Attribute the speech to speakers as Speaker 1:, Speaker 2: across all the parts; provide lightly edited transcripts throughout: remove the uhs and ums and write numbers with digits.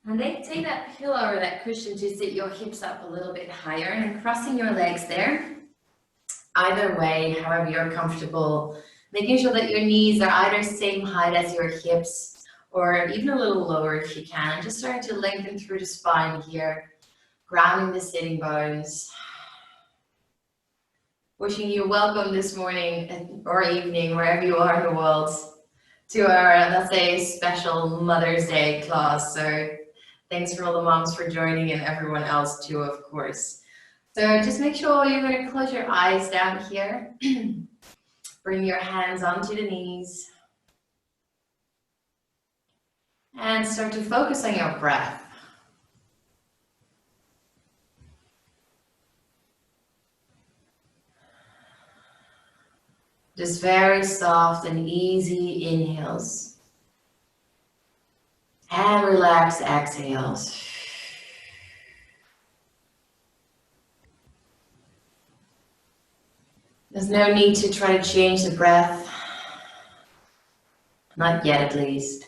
Speaker 1: And then take that pillow or that cushion to sit your hips up a little bit higher and crossing your legs there. Either way, however you're comfortable, making sure that your knees are either same height as your hips or even a little lower if you can. And just starting to lengthen through the spine here, grounding the sitting bones. Wishing you welcome this morning or evening, wherever you are in the world, to our, let's say, special Mother's Day class. So thanks for all the moms for joining and everyone else too, of course. So just make sure you're going to close your eyes down here. Bring your hands onto the knees. And start to focus on your breath. Just very soft and easy inhales. And relaxed exhales. There's no need to try to change the breath. Not yet, at least.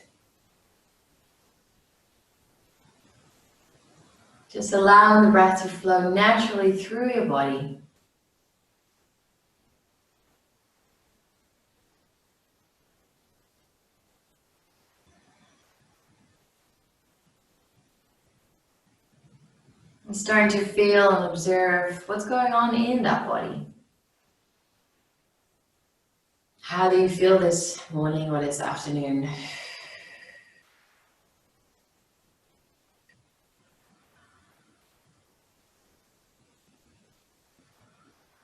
Speaker 1: Just allowing the breath to flow naturally through your body. And starting to feel and observe what's going on in that body. How do you feel this morning or this afternoon?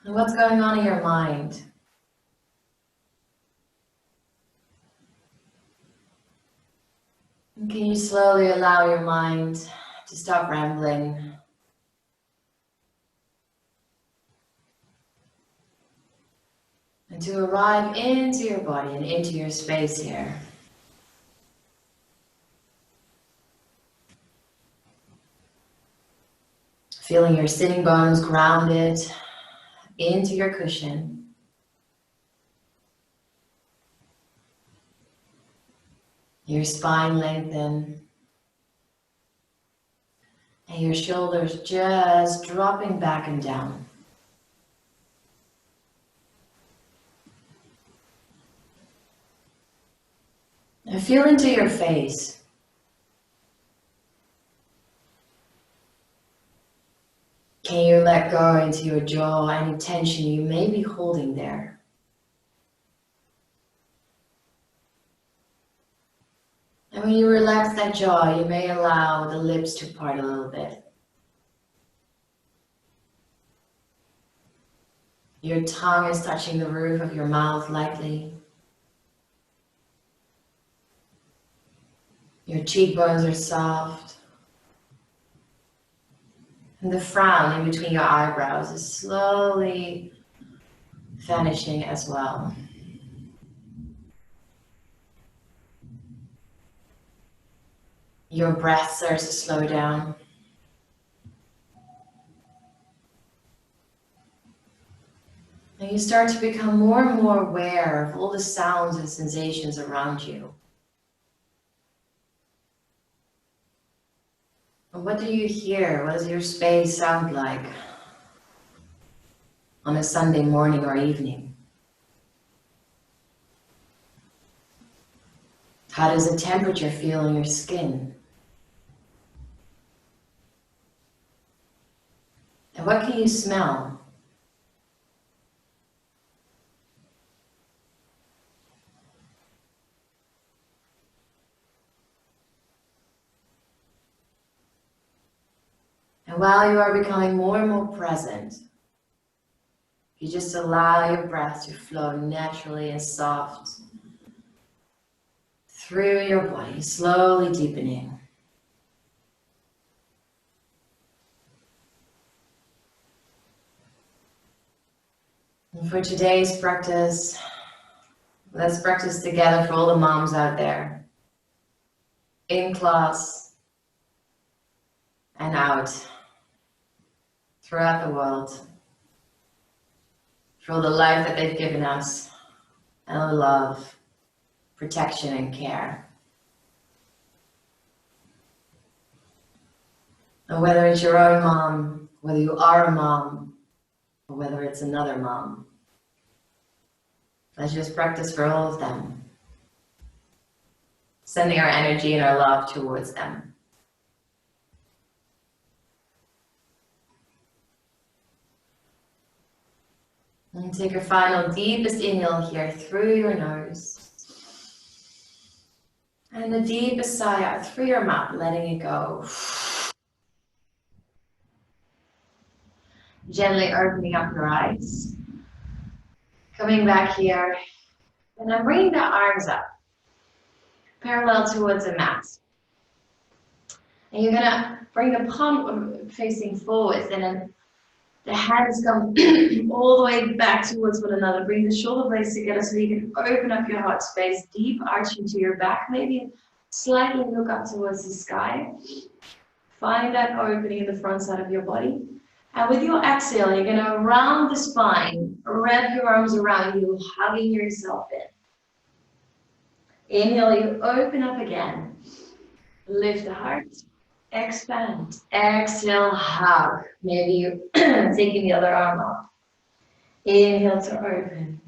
Speaker 1: And what's going on in your mind? And can you slowly allow your mind to stop rambling? And to arrive into your body and into your space here. Feeling your sitting bones grounded into your cushion. Your spine lengthened. And your shoulders just dropping back and down. And feel into your face. Can you let go into your jaw any tension you may be holding there? And when you relax that jaw, you may allow the lips to part a little bit. Your tongue is touching the roof of your mouth lightly. Your cheekbones are soft. And the frown in between your eyebrows is slowly vanishing as well. Your breath starts to slow down. And you start to become more and more aware of all the sounds and sensations around you. And what do you hear? What does your space sound like on a Sunday morning or evening? How does the temperature feel in your skin? And what can you smell? And while you are becoming more and more present, you just allow your breath to flow naturally and soft through your body, slowly deepening. And for today's practice, let's practice together for all the moms out there, in class and out, throughout the world, for all the life that they've given us, and the love, protection, and care. And whether it's your own mom, whether you are a mom, or whether it's another mom, let's just practice for all of them. Sending our energy and our love towards them. And take your final deepest inhale here through your nose. And the deepest sigh out through your mouth, letting it go. Gently opening up your eyes. Coming back here. And then bringing the arms up. Parallel towards the mat. And you're gonna bring the palm facing forwards, and then the hands come all the way back towards one another. Bring the shoulder blades together so you can open up your heart space, deep arch into your back, maybe slightly look up towards the sky. Find that opening in the front side of your body. And with your exhale, you're gonna round the spine, wrap your arms around you, hugging yourself in. Inhale, you open up again. Lift the heart. Expand. Exhale, hug. Maybe you taking the other arm up. Inhale to open.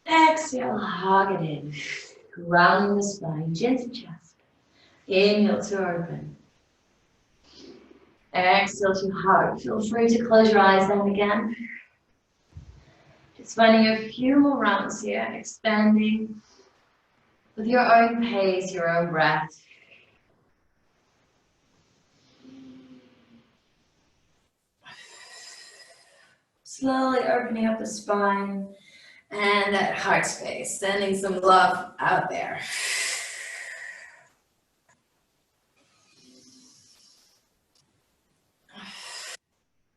Speaker 1: Exhale, hug it in. Rounding the spine, gentle chest. Inhale to open. Exhale to hug. Feel free to close your eyes then again. Just finding a few more rounds here, expanding with your own pace, your own breath. Slowly opening up the spine and that heart space, sending some love out there.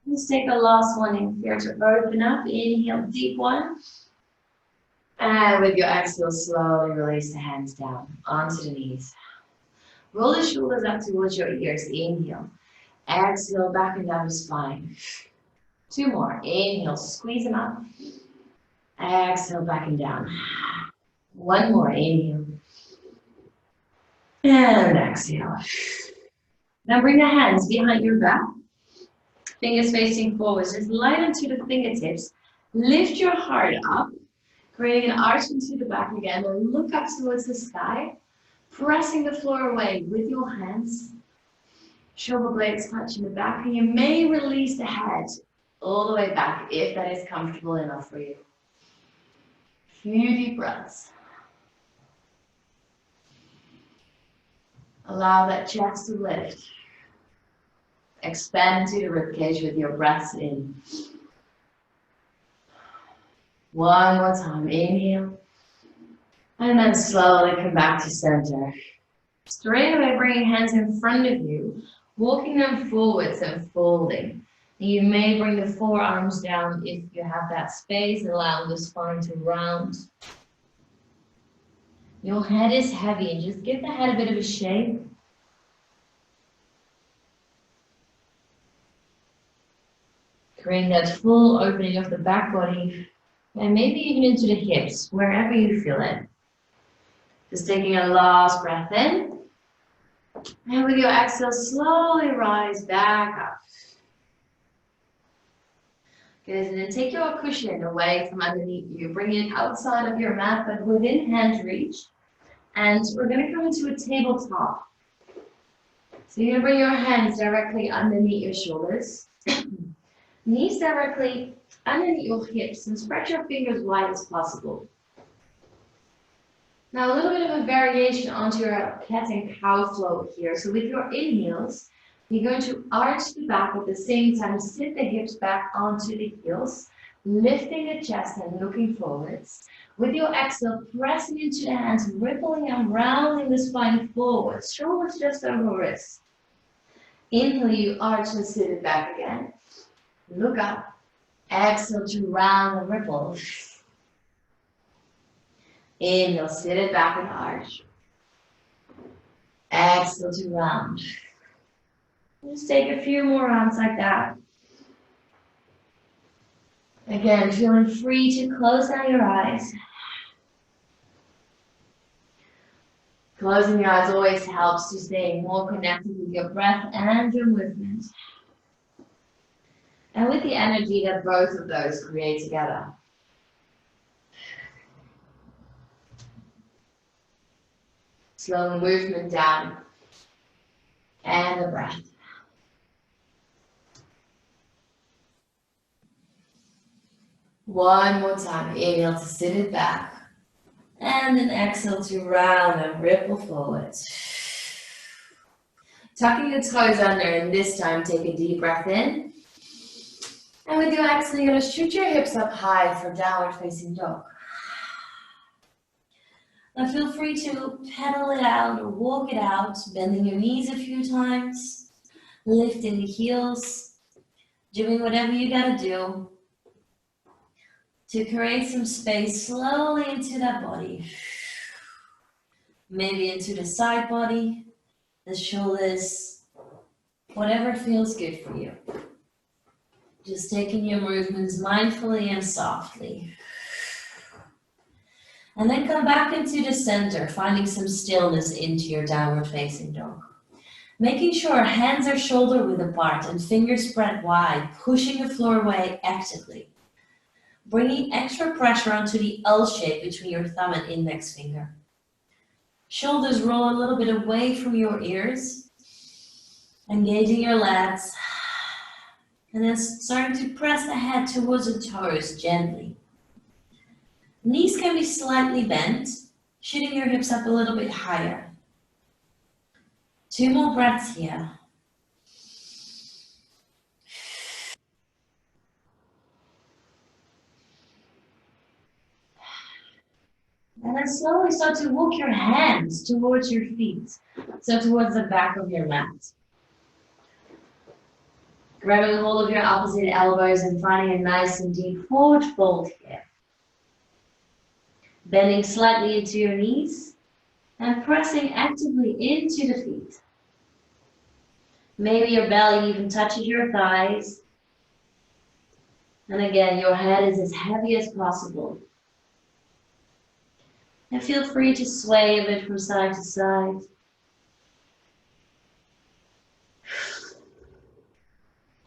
Speaker 1: Let's take the last one in here to open up. Inhale, deep one. And with your exhale, slowly release the hands down onto the knees. Roll the shoulders up towards your ears. Inhale. Exhale, back and down the spine. Two more. Inhale, squeeze them up. Exhale, back and down. One more. Inhale. And exhale. Now bring the hands behind your back. Fingers facing forwards. Just light into the fingertips. Lift your heart up. Creating an arch into the back again. And look up towards the sky. Pressing the floor away with your hands. Shoulder blades touching the back. And you may release the head all the way back if that is comfortable enough for you. Few deep breaths. Allow that chest to lift. Expand to the ribcage with your breaths in. One more time. Inhale. And then slowly come back to center. Straight away bringing hands in front of you, walking them forwards and folding. And you may bring the forearms down if you have that space, allowing the spine to round. Your head is heavy, and just give the head a bit of a shake. Creating that full opening of the back body, and maybe even into the hips, wherever you feel it. Just taking a last breath in. And with your exhale, slowly rise back up. Good, and then take your cushion away from underneath you. Bring it outside of your mat, but within hand reach. And we're going to come into a tabletop. So you're going to bring your hands directly underneath your shoulders. Knees directly underneath your hips, and spread your fingers wide as possible. Now a little bit of a variation onto your cat and cow flow here. So with your inhales, you're going to arch the back at the same time, sit the hips back onto the heels, lifting the chest and looking forwards. With your exhale, pressing into the hands, rippling and rounding the spine forwards, shoulders just over wrists. Inhale, you arch and sit it back again. Look up. Exhale to round and ripple. Inhale, sit it back and arch. Exhale to round. Just take a few more rounds like that. Again, feeling free to close down your eyes. Closing your eyes always helps to stay more connected with your breath and your movement. And with the energy that both of those create together. Slow movement down. And the breath. One more time. Inhale to sit it back. And then exhale to round and ripple forwards. Tucking your toes under, and this time take a deep breath in. And with your exhale, you're going to shoot your hips up high for downward facing dog. Now feel free to pedal it out or walk it out, bending your knees a few times, lifting the heels, doing whatever you gotta do to create some space slowly into that body. Maybe into the side body, the shoulders, whatever feels good for you. Just taking your movements mindfully and softly. And then come back into the center, finding some stillness into your downward facing dog. Making sure hands are shoulder width apart and fingers spread wide, pushing the floor away actively. Bringing extra pressure onto the L shape between your thumb and index finger. Shoulders roll a little bit away from your ears. Engaging your legs. And then starting to press the head towards the toes gently. Knees can be slightly bent, shooting your hips up a little bit higher. 2 more breaths here. And then slowly start to walk your hands towards your feet, so towards the back of your mat. Grabbing hold of your opposite elbows and finding a nice and deep forward fold here. Bending slightly into your knees and pressing actively into the feet. Maybe your belly even touches your thighs. And again, your head is as heavy as possible. And feel free to sway a bit from side to side.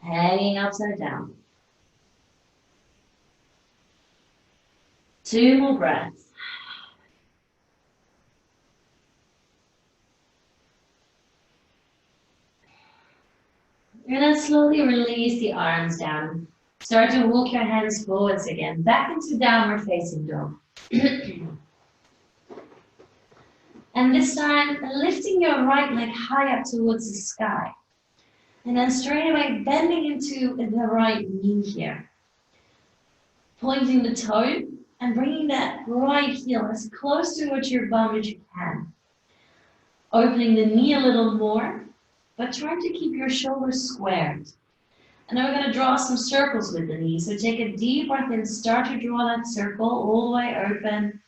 Speaker 1: Hanging upside down. 2 more breaths. And then slowly release the arms down. Start to walk your hands forwards again, back into downward facing dog. And this time, lifting your right leg high up towards the sky. And then straight away, bending into the right knee here. Pointing the toe and bringing that right heel as close towards your bum as you can. Opening the knee a little more, but trying to keep your shoulders squared. And now we're going to draw some circles with the knee. So take a deep breath in, start to draw that circle all the way open.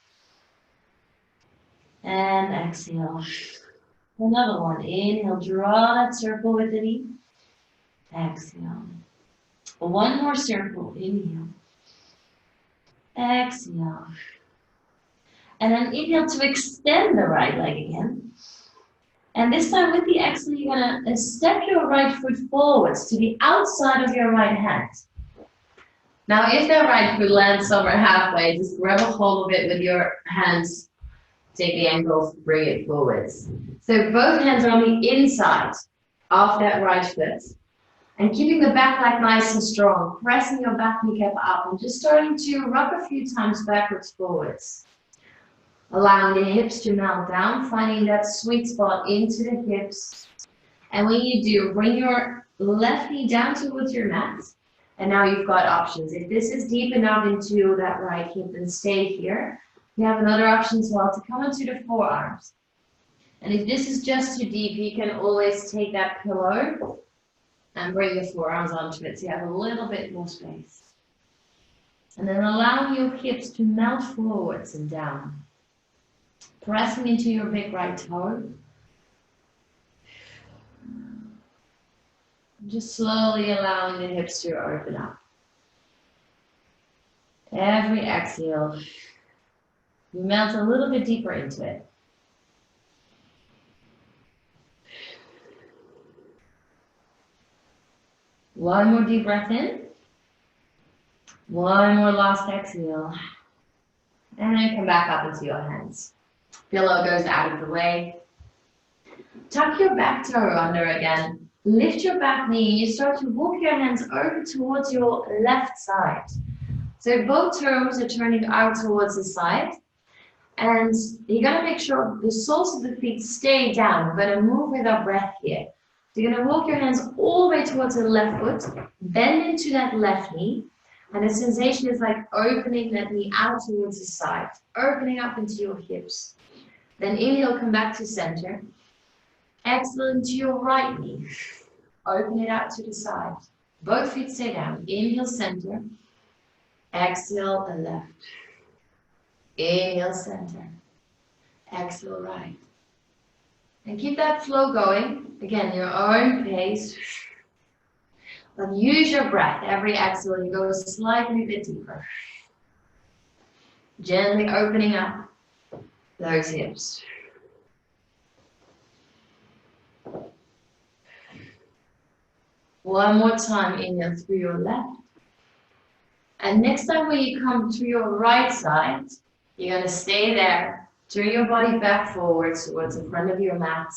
Speaker 1: And exhale. Another one. Inhale, draw that circle with the knee. Exhale. One more circle. Inhale. Exhale. And then inhale to extend the right leg again. And this time with the exhale, you're going to step your right foot forwards to the outside of your right hand. Now, if that right foot lands somewhere halfway, just grab a hold of it with your hands. Take the ankles, bring it forwards. So both hands are on the inside of that right foot. And keeping the back leg nice and strong, pressing your back kneecap up and just starting to rock a few times backwards, forwards. Allowing the hips to melt down, finding that sweet spot into the hips. And when you do, bring your left knee down towards your mat. And now you've got options. If this is deep enough into that right hip, then stay here. You have another option as well to come into the forearms. And if this is just too deep, you can always take that pillow and bring your forearms onto it so you have a little bit more space. And then allowing your hips to melt forwards and down. Pressing into your big right toe. Just slowly allowing the hips to open up. Every exhale, you melt a little bit deeper into it. One more deep breath in. One more last exhale. And then come back up into your hands. Pillow goes out of the way. Tuck your back toe under again. Lift your back knee. You start to walk your hands over towards your left side. So both toes are turning out towards the side. And you're going to make sure the soles of the feet stay down. We're going to move with our breath here. So you're going to walk your hands all the way towards the left foot. Bend into that left knee. And the sensation is like opening that knee out towards the side. Opening up into your hips. Then inhale, come back to center. Exhale into your right knee. Open it out to the side. Both feet stay down. Inhale, center. Exhale, left. Inhale, center. Exhale, right. And keep that flow going. Again, your own pace. But use your breath. Every exhale, you go slightly bit deeper. Gently opening up those hips. One more time, inhale through your left. And next time when you come to your right side, you're going to stay there. Turn your body back forwards towards the front of your mat.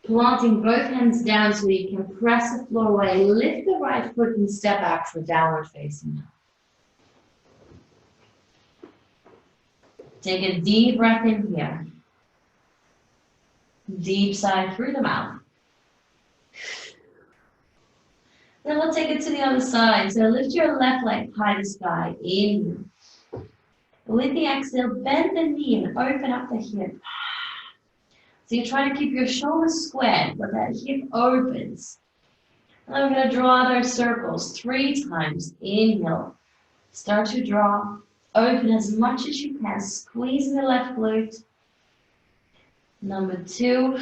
Speaker 1: Planting both hands down so you can press the floor away. Lift the right foot and step back for downward facing dog. Take a deep breath in here. Deep sigh through the mouth. Then we'll take it to the other side. So lift your left leg high to sky. Inhale. With the exhale, bend the knee and open up the hip. So you try to keep your shoulders squared, but that hip opens. And I'm going to draw those circles 3 times. Inhale. Start to draw. Open as much as you can. Squeeze the left glute. Number 2,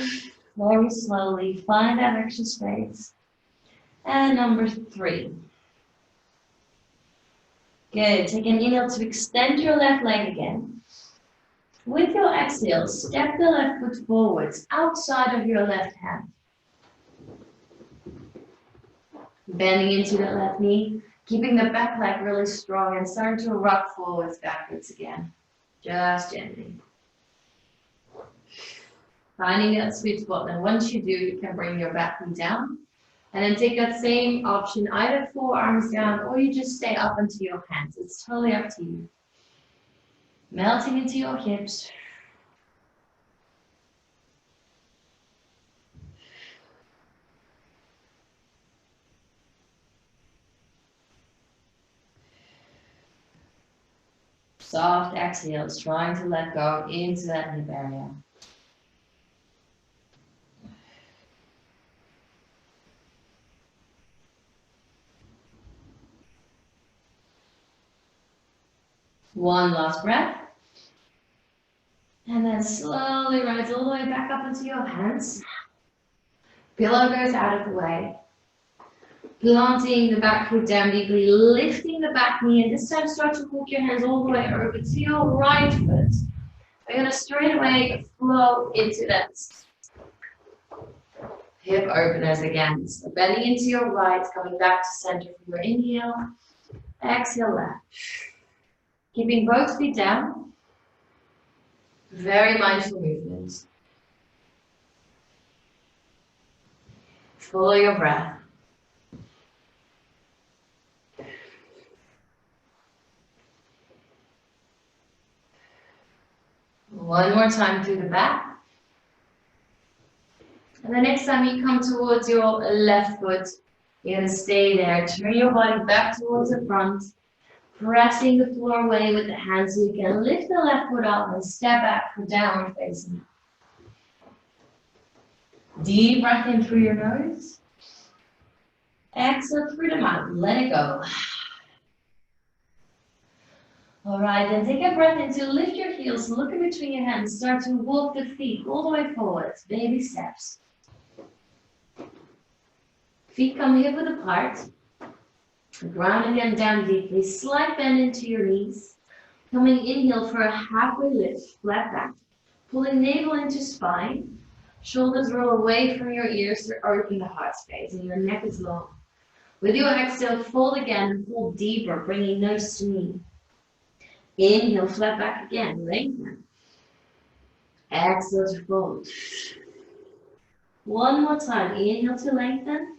Speaker 1: very slowly, find that extra space. And number 3. Good. Take an inhale to extend your left leg again. With your exhale, step the left foot forwards outside of your left hand. Bending into the left knee, keeping the back leg really strong and starting to rock forwards, backwards again. Just gently. Finding that sweet spot. And once you do, you can bring your back knee down. And then take that same option, either forearms down or you just stay up into your hands. It's totally up to you. Melting into your hips. Soft exhales, trying to let go into that hip area. One last breath. And then slowly rise all the way back up into your hands. Pillow goes out of the way. Planting the back foot down deeply, lifting the back knee, and this time start to walk your hands all the way over to your right foot. We're going to straight away flow into that hip openers again. So bending into your right, coming back to center for your inhale. Exhale left. Keeping both feet down. Very mindful movement. Follow your breath. One more time through the back. And the next time you come towards your left foot, you're going to stay there. Turn your body back towards the front. Pressing the floor away with the hands so you can lift the left foot up and step back for downward facing. Deep breath in through your nose. Exhale through the mouth. Let it go. All right, then take a breath in to lift your heels, look in between your hands, start to walk the feet all the way forwards, baby steps. Feet come hip width apart. Ground again down deeply, slight bend into your knees. Coming inhale for a halfway lift, flat back. Pulling navel into spine. Shoulders roll away from your ears to open the heart space and your neck is long.
Speaker 2: With your exhale, fold again and fold deeper, bringing nose to knee. Inhale, flat back again, lengthen. Exhale to fold. One more time, inhale to lengthen,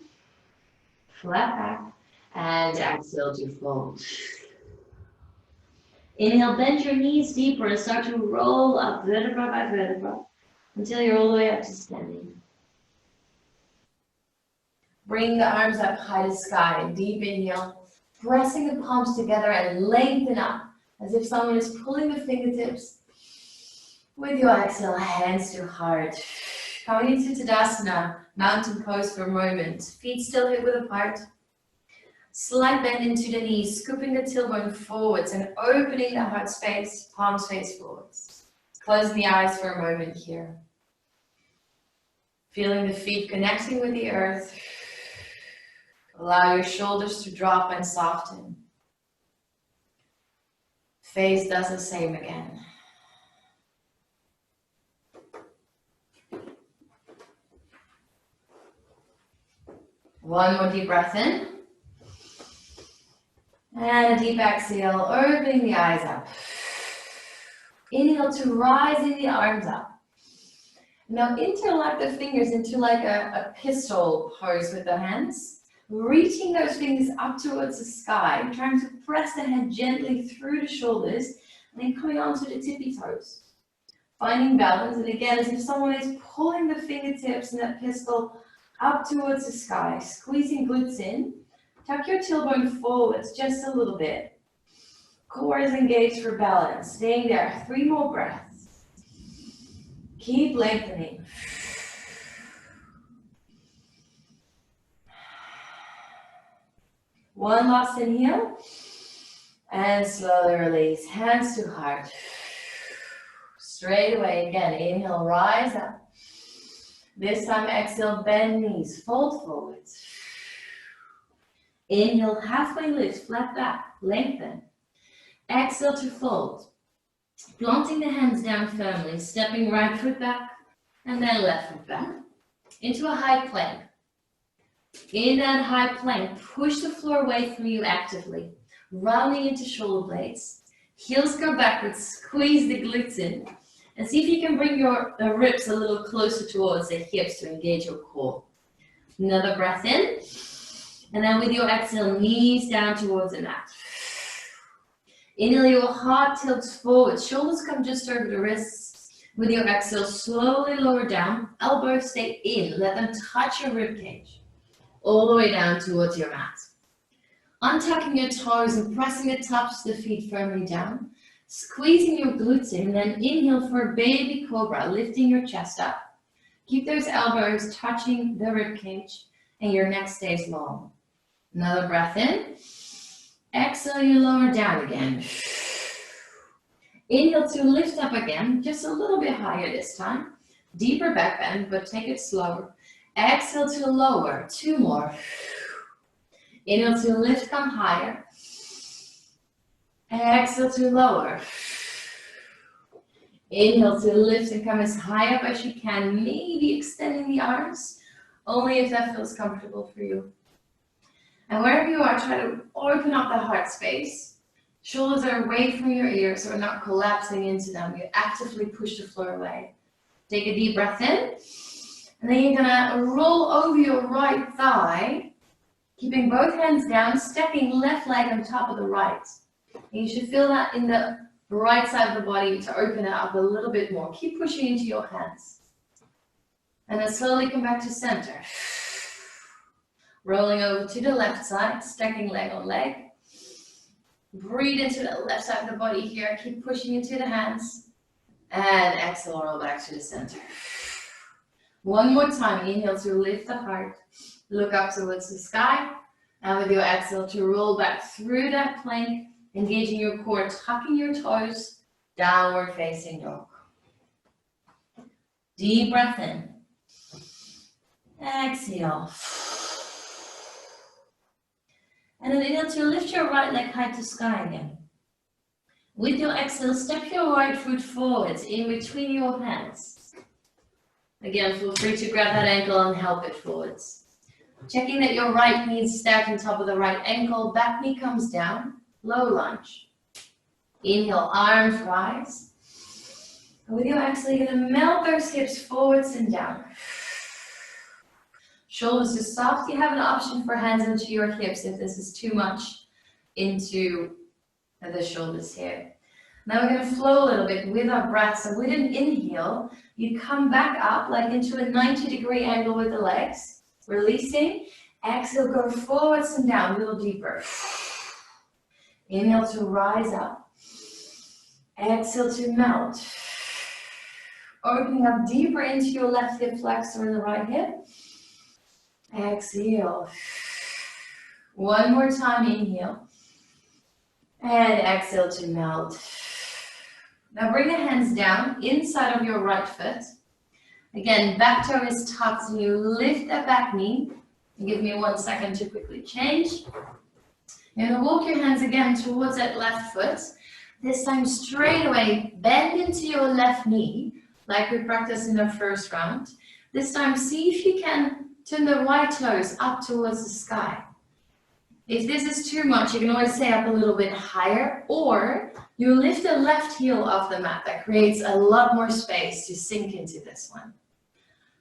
Speaker 2: flat back, and exhale to fold. Inhale, bend your knees deeper and start to roll up vertebra by vertebra until you're all the way up to standing.
Speaker 1: Bring the arms up high to sky, deep inhale, pressing the palms together and lengthen up as if someone is pulling the fingertips. With your exhale, hands to heart. Coming into Tadasana, mountain pose for a moment. Feet still hip width apart. Slight bend into the knees, scooping the tailbone forwards and opening the heart space, palms face forwards. Close the eyes for a moment here. Feeling the feet connecting with the earth. Allow your shoulders to drop and soften. Face does the same again. One more deep breath in. And a deep exhale, opening the eyes up. Inhale to rising the arms up. Now interlock the fingers into like a pistol pose with the hands. Reaching those fingers up towards the sky, trying to press the head gently through the shoulders, and then coming onto the tippy toes. Finding balance, and again, as if someone is pulling the fingertips in that pistol up towards the sky, squeezing glutes in. Tuck your tailbone forwards just a little bit. Core is engaged for balance. Staying there. 3 more breaths. Keep lengthening. One last inhale. And slowly release. Hands to heart. Straight away again. Inhale, rise up. This time exhale, bend knees, fold forwards. Inhale, halfway lift, flat back, lengthen. Exhale to fold. Planting the hands down firmly, stepping right foot back and then left foot back. Into a high plank. In that high plank, push the floor away from you actively, rounding into shoulder blades. Heels go backwards, squeeze the glutes in, and see if you can bring your ribs a little closer towards the hips to engage your core. Another breath in. And then with your exhale, knees down towards the mat. Inhale, your heart tilts forward. Shoulders come just over the wrists. With your exhale, slowly lower down. Elbows stay in. Let them touch your rib cage. All the way down towards your mat. Untucking your toes and pressing the tops of the feet firmly down. Squeezing your glutes in. And then inhale for a baby cobra, lifting your chest up. Keep those elbows touching the rib cage and your neck stays long. Another breath in. Exhale, you lower down again. Inhale to lift up again, just a little bit higher this time. Deeper back bend, but take it slower. Exhale to lower, 2 more. Inhale to lift, come higher. Exhale to lower. Inhale to lift and come as high up as you can, maybe extending the arms, only if that feels comfortable for you. And wherever you are, try to open up the heart space. Shoulders are away from your ears, so we're not collapsing into them. You actively push the floor away. Take a deep breath in. And then you're gonna roll over your right thigh, keeping both hands down, stepping left leg on top of the right. And you should feel that in the right side of the body to open it up a little bit more. Keep pushing into your hands. And then slowly come back to center. Rolling over to the left side, stacking leg on leg. Breathe into the left side of the body here. Keep pushing into the hands. And exhale, roll back to the center. One more time, inhale to lift the heart. Look up towards the sky. And with your exhale to roll back through that plank, engaging your core, tucking your toes, downward facing dog. Deep breath in. Exhale. And then inhale to lift your right leg high to sky again. With your exhale, step your right foot forwards in between your hands. Again, feel free to grab that ankle and help it forwards. Checking that your right knee is stacked on top of the right ankle, back knee comes down, low lunge. Inhale, arms rise. And with your exhale, you're going to melt those hips forwards and down. Shoulders are soft. You have an option for hands into your hips if this is too much into the shoulders here. Now we're going to flow a little bit with our breath. So with an inhale, you come back up like into a 90-degree angle with the legs. Releasing. Exhale, go forwards and down, a little deeper. Inhale to rise up. Exhale to melt. Opening up deeper into your left hip flexor and the right hip. Exhale. One more time, inhale. And exhale to melt. Now bring the hands down inside of your right foot. Again, back toe is tucked and you lift that back knee. Give me 1 second to quickly change. You're going to walk your hands again towards that left foot. This time straight away, bend into your left knee, like we practiced in the first round. This time, see if you can turn the right toes up towards the sky. If this is too much, you can always stay up a little bit higher, or you lift the left heel off the mat. That creates a lot more space to sink into this one.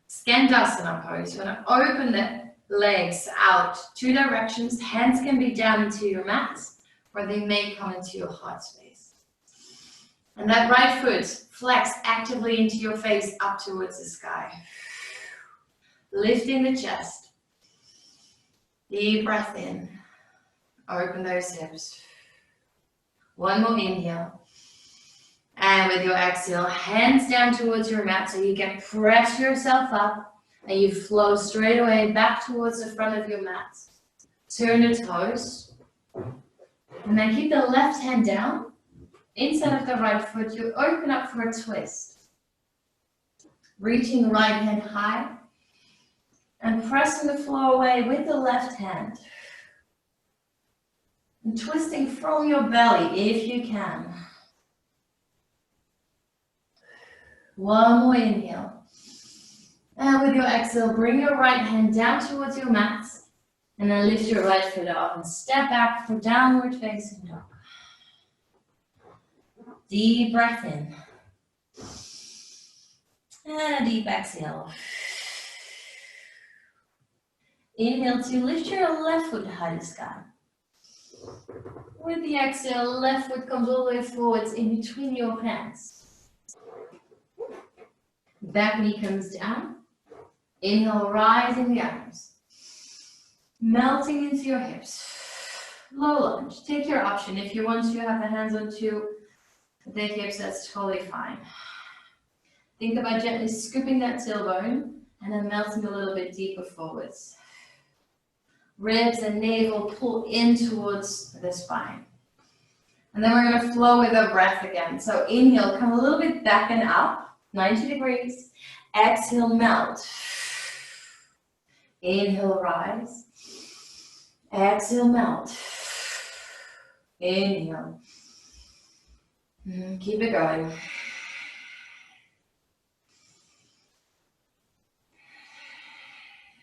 Speaker 1: Skandasana pose. You want to open the legs out 2 directions. Hands can be down into your mat, or they may come into your heart space. And that right foot flex actively into your face up towards the sky. Lifting the chest. Deep breath in. Open those hips. One more inhale. And with your exhale, hands down towards your mat so you can press yourself up and you flow straight away back towards the front of your mat. Turn the toes. And then keep the left hand down. Inside of the right foot, you open up for a twist. Reaching the right hand high. And pressing the floor away with the left hand. And twisting from your belly if you can. One more inhale. And with your exhale, bring your right hand down towards your mat. And then lift your right foot up and step back for downward facing dog. Deep breath in. And a deep exhale. Inhale to lift your left foot high to sky. With the exhale, left foot comes all the way forwards in between your hands. Back knee comes down. Inhale, rising the arms. Melting into your hips. Low lunge. Take your option. If you want to have the hands onto the hips, that's totally fine. Think about gently scooping that tailbone and then melting a little bit deeper forwards. Ribs and navel pull in towards the spine. And then we're going to flow with our breath again. So inhale, come a little bit back and up, 90 degrees. Exhale, melt. Inhale, rise. Exhale, melt. Inhale. Keep it going.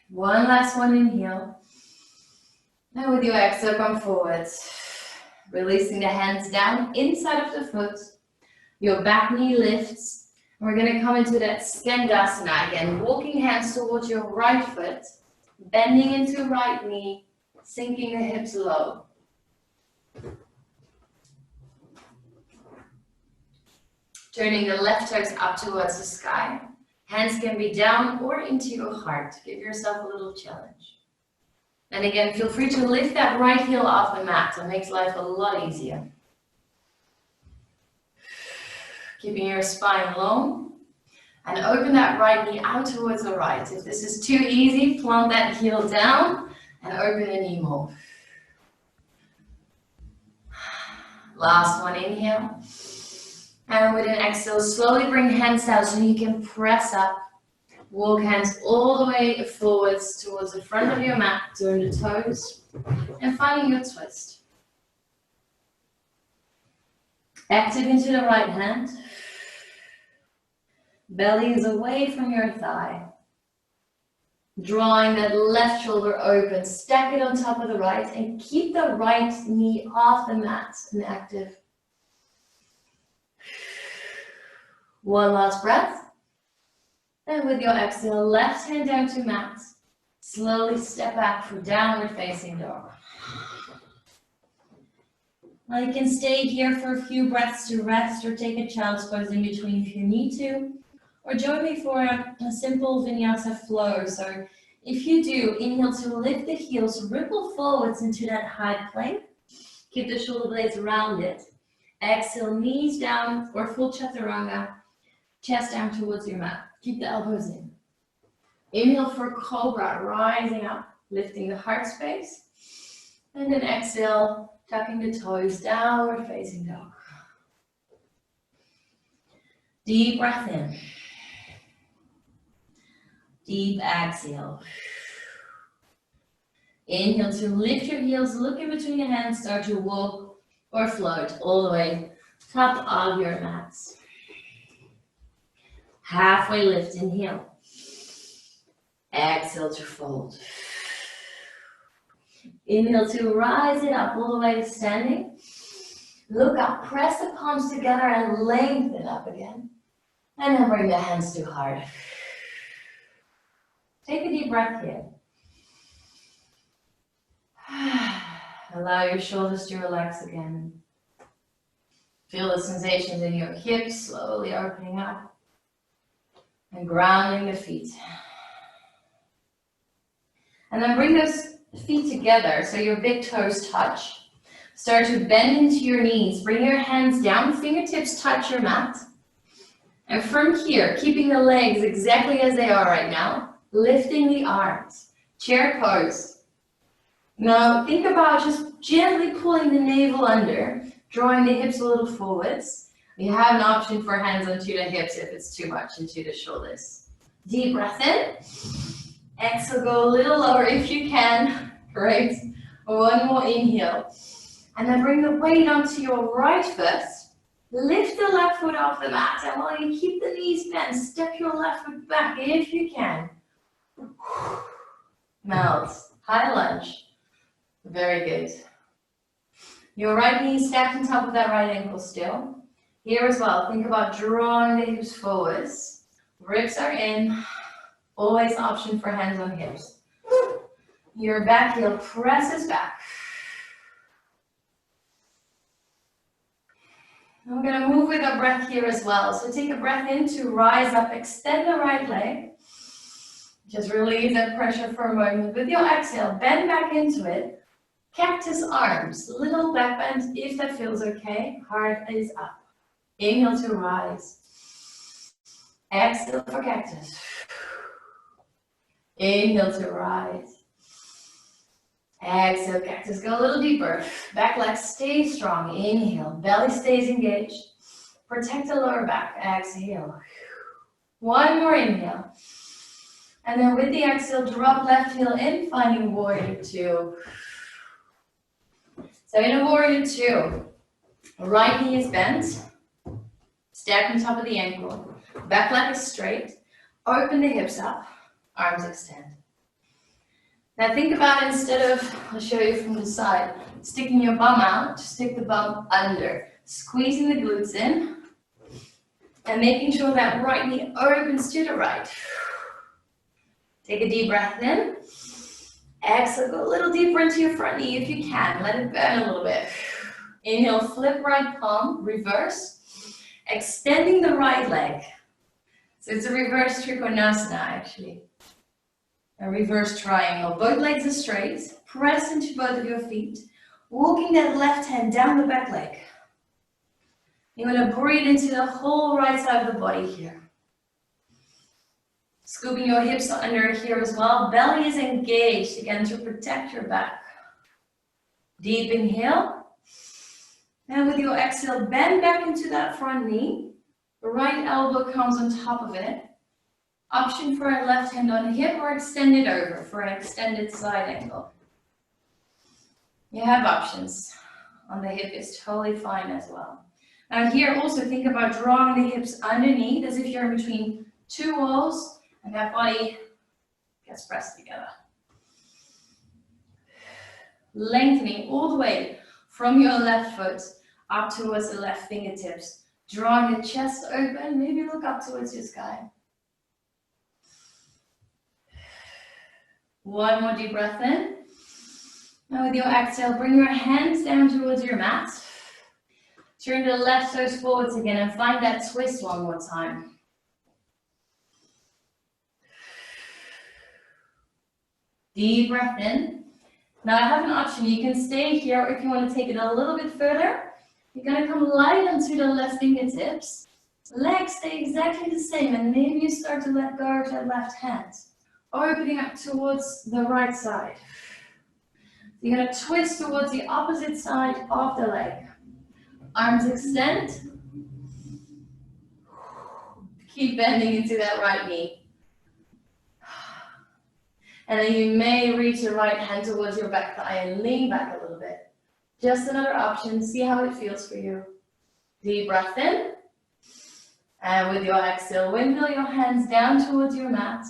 Speaker 1: One last one, inhale. Now with your exhale, come forwards. Releasing the hands down inside of the foot. Your back knee lifts. And we're going to come into that Skandasana again. Walking hands towards your right foot. Bending into right knee. Sinking the hips low. Turning the left toes up towards the sky. Hands can be down or into your heart. Give yourself a little challenge. And again, feel free to lift that right heel off the mat. It makes life a lot easier. Keeping your spine long. And open that right knee out towards the right. If this is too easy, plant that heel down and open the knee more. Last one, inhale. And with an exhale, slowly bring hands down so you can press up. Walk hands all the way forwards towards the front of your mat, turn the toes, and finding your twist. Active into the right hand. Belly is away from your thigh. Drawing that left shoulder open, stack it on top of the right, and keep the right knee off the mat and active. One last breath. And with your exhale, left hand down to mat. Slowly step back for downward facing dog. Now you can stay here for a few breaths to rest or take a child's pose in between if you need to. Or join me for a simple vinyasa flow. So if you do, inhale to lift the heels, ripple forwards into that high plank. Keep the shoulder blades rounded. Exhale, knees down or full chaturanga. Chest down towards your mat. Keep the elbows in. Inhale for cobra, rising up, lifting the heart space. And then exhale, tucking the toes, downward facing dog. Deep breath in. Deep exhale. Inhale to lift your heels, look in between your hands, start to walk or float all the way top of your mats. Halfway lift, inhale. Exhale to fold. Inhale to rise it up all the way to standing. Look up, press the palms together and lengthen up again. And then bring the hands to heart. Take a deep breath here. Allow your shoulders to relax again. Feel the sensations in your hips slowly opening up and grounding the feet. And then bring those feet together so your big toes touch. Start to bend into your knees. Bring your hands down, fingertips touch your mat. And from here, keeping the legs exactly as they are right now, lifting the arms. Chair pose. Now think about just gently pulling the navel under, drawing the hips a little forwards. You have an option for hands onto the hips if it's too much into the shoulders. Deep breath in. Exhale, go a little lower if you can. Great. One more inhale. And then bring the weight onto your right foot. Lift the left foot off the mat. And while you keep the knees bent, step your left foot back if you can. Melt. High lunge. Very good. Your right knee stacked on top of that right ankle still. Here as well, think about drawing the hips forwards. Ribs are in. Always option for hands on hips. Your back heel presses back. And we're going to move with our breath here as well. So take a breath in to rise up, extend the right leg. Just release that pressure for a moment. With your exhale, bend back into it. Cactus arms, little back bend if that feels okay. Heart is up. Inhale to rise. Exhale for cactus. Inhale to rise. Exhale, cactus. Go a little deeper. Back leg stays strong. Inhale. Belly stays engaged. Protect the lower back. Exhale. One more inhale. And then with the exhale, drop left heel in, finding warrior two. So in a warrior two, right knee is bent. Stack on top of the ankle. Back leg is straight. Open the hips up. Arms extend. Now think about, instead of, I'll show you from the side, sticking your bum out, stick the bum under. Squeezing the glutes in. And making sure that right knee opens to the right. Take a deep breath in. Exhale, go a little deeper into your front knee if you can. Let it burn a little bit. Inhale, flip right palm, reverse. Extending the right leg. So it's a reverse trikonasana actually. A reverse triangle. Both legs are straight. Press into both of your feet. Walking that left hand down the back leg. You're going to breathe into the whole right side of the body here. Scooping your hips under here as well. Belly is engaged again to protect your back. Deep inhale. And with your exhale, bend back into that front knee. The right elbow comes on top of it. Option for a left hand on the hip or extend it over for an extended side angle. You have options. On the hip is totally fine as well. Now here also think about drawing the hips underneath as if you're in between two walls. And that body Let's press together. Lengthening all the way from your left foot up towards the left fingertips. Drawing the chest open, maybe look up towards your sky. One more deep breath in. Now with your exhale, bring your hands down towards your mat. Turn the left toes forwards again and find that twist one more time. Deep breath in. Now I have an option. You can stay here, or if you want to take it a little bit further, you're going to come light onto the left fingertips. Legs stay exactly the same, and maybe you start to let go of that left hand. Opening up towards the right side. You're going to twist towards the opposite side of the leg. Arms extend. Keep bending into that right knee. And then you may reach your right hand towards your back thigh and lean back a little bit. Just another option. See how it feels for you. Deep breath in. And with your exhale, windmill your hands down towards your mat.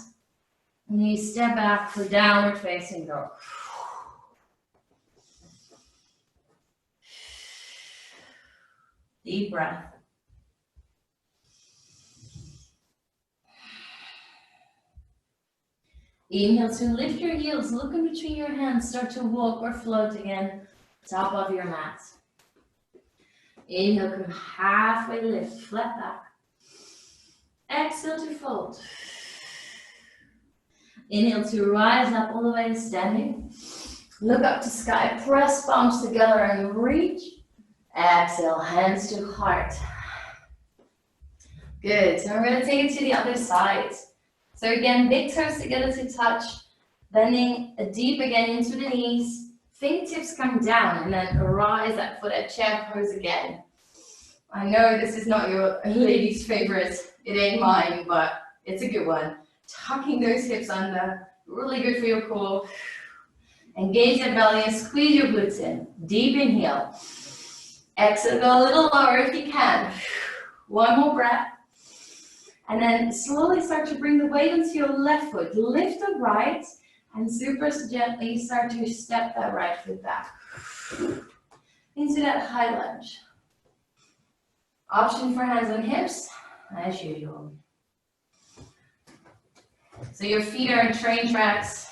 Speaker 1: And you step back for downward facing dog. Deep breath. Inhale to lift your heels, look in between your hands, start to walk or float again, top of your mat. Inhale, come halfway lift, flat back. Exhale to fold. Inhale to rise up all the way to standing. Look up to sky, press palms together and reach. Exhale, hands to heart. Good, so we're going to take it to the other side. So again, big toes together to touch, bending deep again into the knees. Fingertips come down and then rise up for that chair pose again. I know this is not your lady's favorite, it ain't mine, but it's a good one. Tucking those hips under, really good for your core. Engage your belly and squeeze your glutes in. Deep inhale. Exhale, go a little lower if you can. One more breath. And then slowly start to bring the weight onto your left foot. Lift the right and super gently start to step that right foot back into that high lunge. Option for hands on hips, as usual. So your feet are in train tracks.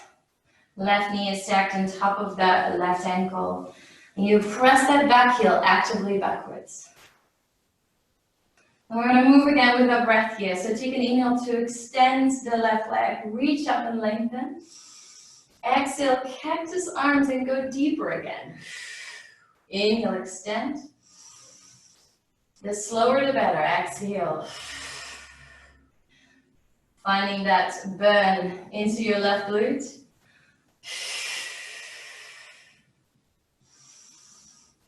Speaker 1: Left knee is stacked on top of that left ankle. And you press that back heel actively backwards. And we're going to move again with our breath here. So take an inhale to extend the left leg. Reach up and lengthen. Exhale, cactus arms and go deeper again. Inhale, extend. The slower the better. Exhale. Finding that burn into your left glute.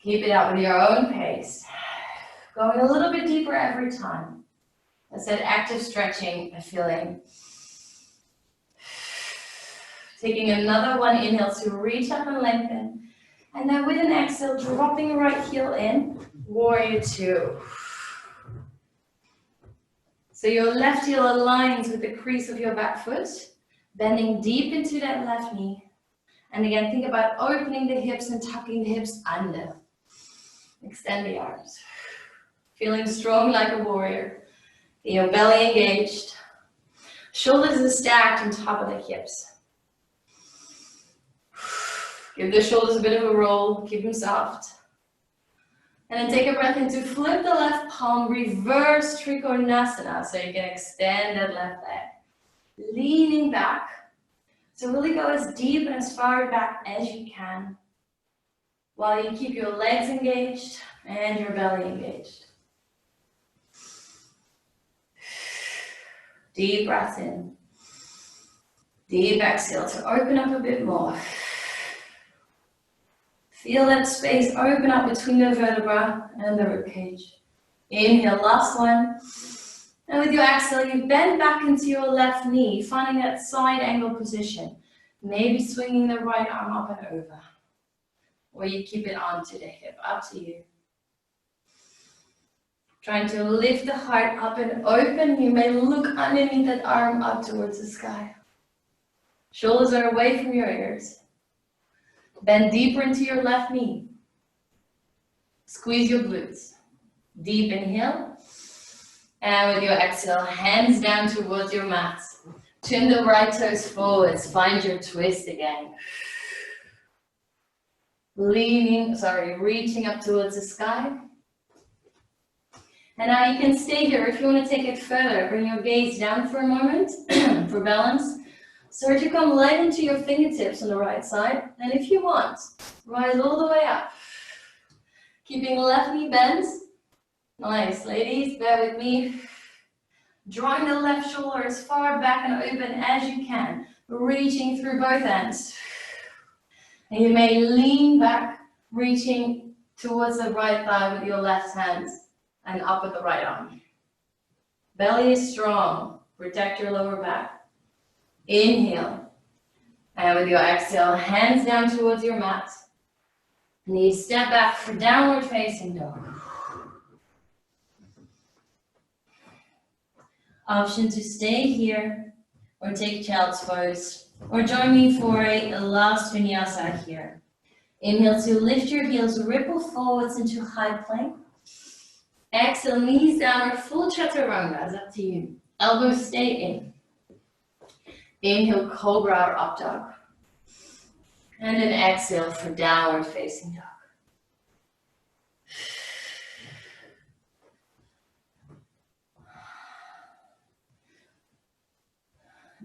Speaker 1: Keep it up with your own pace. Going a little bit deeper every time. That's that active stretching feeling. Taking another one inhale to reach up and lengthen. And then with an exhale, dropping the right heel in, warrior two. So your left heel aligns with the crease of your back foot, bending deep into that left knee. And again, think about opening the hips and tucking the hips under. Extend the arms. Feeling strong like a warrior. Your belly engaged. Shoulders are stacked on top of the hips. Give the shoulders a bit of a roll. Keep them soft. And then take a breath in to flip the left palm. Reverse Trikonasana. So you can extend that left leg. Leaning back. So really go as deep and as far back as you can. While you keep your legs engaged and your belly engaged. Deep breath in. Deep exhale to open up a bit more. Feel that space open up between the vertebra and the ribcage. Inhale, last one. And with your exhale, you bend back into your left knee, finding that side angle position. Maybe swinging the right arm up and over. Or you keep it onto the hip, up to you. Trying to lift the heart up and open. You may look underneath that arm up towards the sky. Shoulders are away from your ears. Bend deeper into your left knee. Squeeze your glutes. Deep inhale. And with your exhale, hands down towards your mat. Turn the right toes forwards. Find your twist again. Reaching up towards the sky. And now you can stay here. If you want to take it further, bring your gaze down for a moment for balance. Start to come light into your fingertips on the right side. And if you want, rise all the way up. Keeping the left knee bent. Nice, ladies, bear with me. Drawing the left shoulder as far back and open as you can. Reaching through both ends. And you may lean back, reaching towards the right thigh with your left hand and up with the right arm. Belly is strong. Protect your lower back. Inhale. And with your exhale, hands down towards your mat. And you step back for downward facing dog. Option to stay here or take child's pose. Or join me for a last vinyasa here. Inhale to lift your heels, ripple forwards into high plank. Exhale, knees down or full chaturanga, it's up to you. Elbows stay in. Inhale, cobra or up dog. And then exhale for downward facing dog.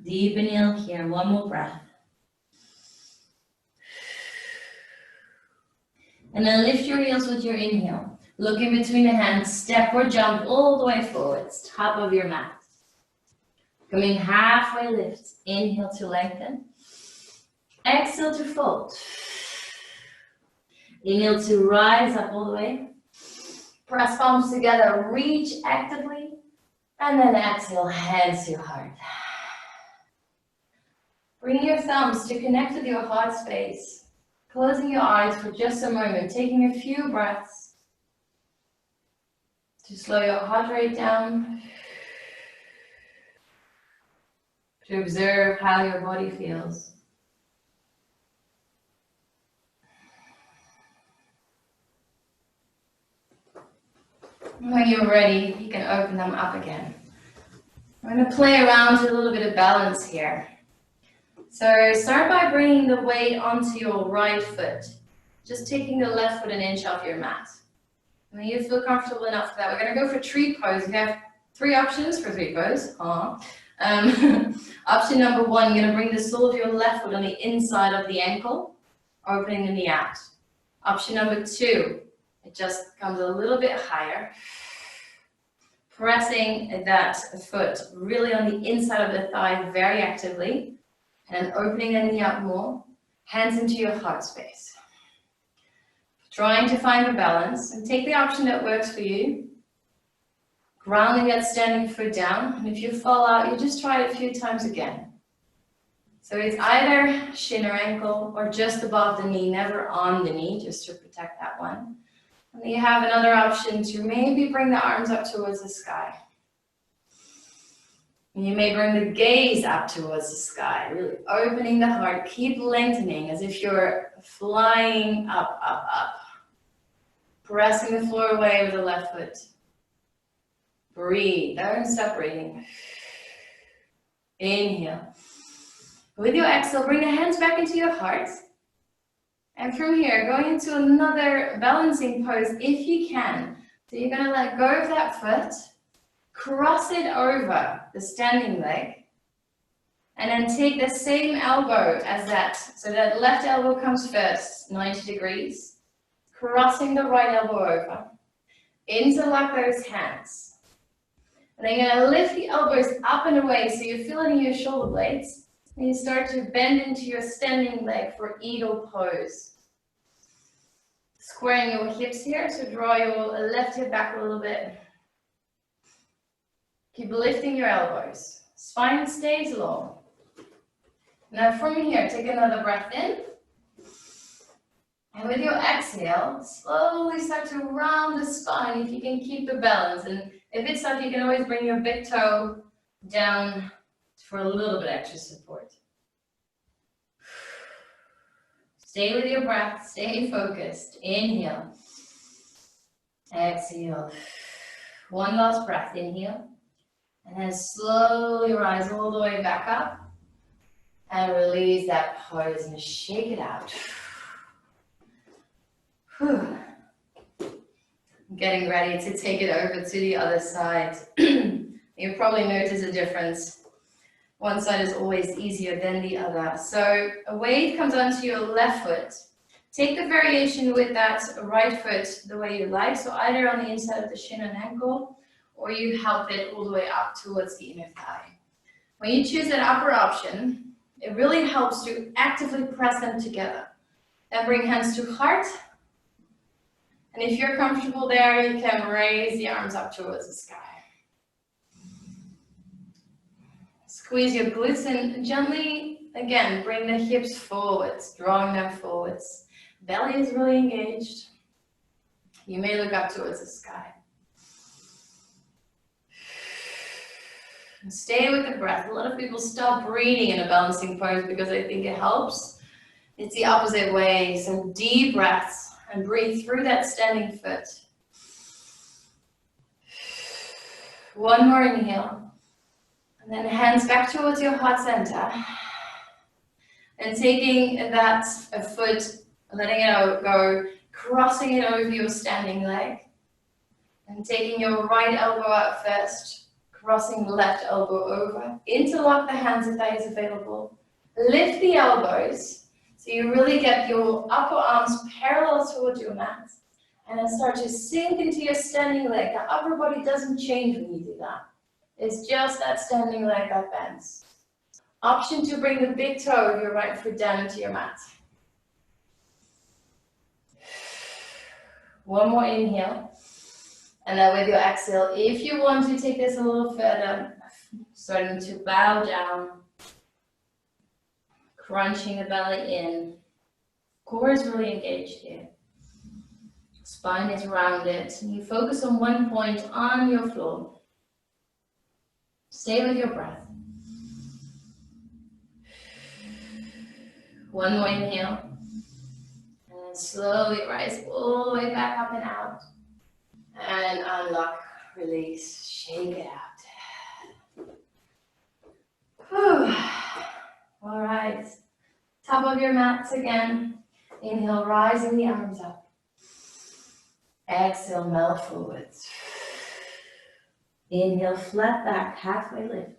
Speaker 1: Deep inhale here, one more breath. And then lift your heels with your inhale. Look in between the hands, step or jump all the way forwards, top of your mat. Coming halfway lift, inhale to lengthen. Exhale to fold. Inhale to rise up all the way. Press palms together, reach actively. And then exhale, hands to your heart. Bring your thumbs to connect with your heart space. Closing your eyes for just a moment, taking a few breaths to slow your heart rate down, to observe how your body feels. When you're ready, you can open them up again. I'm going to play around with a little bit of balance here. So start by bringing the weight onto your right foot, just taking the left foot an inch off your mat. When you feel comfortable enough for that, we're going to go for tree pose. We have three options for tree pose. Option number one, you're going to bring the sole of your left foot on the inside of the ankle, opening the knee out. Option number two, it just comes a little bit higher, pressing that foot really on the inside of the thigh very actively, and opening the knee up more, hands into your heart space. Trying to find a balance, and take the option that works for you. Grounding that standing foot down, and if you fall out, you just try it a few times again. So it's either shin or ankle, or just above the knee, never on the knee, just to protect that one. And then you have another option to maybe bring the arms up towards the sky. And you may bring the gaze up towards the sky, really opening the heart. Keep lengthening as if you're flying up, up, up. Pressing the floor away with the left foot. Breathe, don't stop breathing. Inhale. With your exhale, bring the hands back into your heart. And from here, going into another balancing pose if you can. So you're going to let go of that foot. Cross it over the standing leg, and then take the same elbow as that. So that left elbow comes first, 90 degrees. Crossing the right elbow over. Interlock those hands. And then you're going to lift the elbows up and away so you feel it in your shoulder blades. And you start to bend into your standing leg for eagle pose. Squaring your hips here, so draw your left hip back a little bit. Keep lifting your elbows. Spine stays long. Now from here, take another breath in. And with your exhale, slowly start to round the spine if you can keep the balance. And if it's tough, you can always bring your big toe down for a little bit extra support. Stay with your breath, stay focused. Inhale, exhale. One last breath, inhale. And then slowly rise all the way back up. And release that pose and shake it out. Whew. Getting ready to take it over to the other side. You'll probably notice a difference. One side is always easier than the other. So a weight comes onto your left foot. Take the variation with that right foot the way you like. So either on the inside of the shin and ankle, or you help it all the way up towards the inner thigh. When you choose that upper option, it really helps to actively press them together. Then bring hands to heart. And if you're comfortable there, you can raise the arms up towards the sky. Squeeze your glutes in gently. Again, bring the hips forwards, drawing them forwards. Belly is really engaged. You may look up towards the sky. Stay with the breath. A lot of people stop breathing in a balancing pose because they think it helps. It's the opposite way. So deep breaths and breathe through that standing foot. One more inhale. And then hands back towards your heart center. And taking that foot, letting it go, crossing it over your standing leg. And taking your right elbow out first. Crossing the left elbow over, interlock the hands if that is available. Lift the elbows so you really get your upper arms parallel towards your mat. And then start to sink into your standing leg. The upper body doesn't change when you do that. It's just that standing leg that bends. Option to bring the big toe of your right foot down into your mat. One more inhale. And then with your exhale, if you want to take this a little further, starting to bow down, crunching the belly in. Core is really engaged here. Spine is rounded. You focus on one point on your floor. Stay with your breath. One more inhale. And then slowly rise all the way back up and out. And unlock, release, shake it out. Whew. All right. Top of your mats again. Inhale, rising the arms up. Exhale, melt forwards. Inhale, flat back, halfway lift.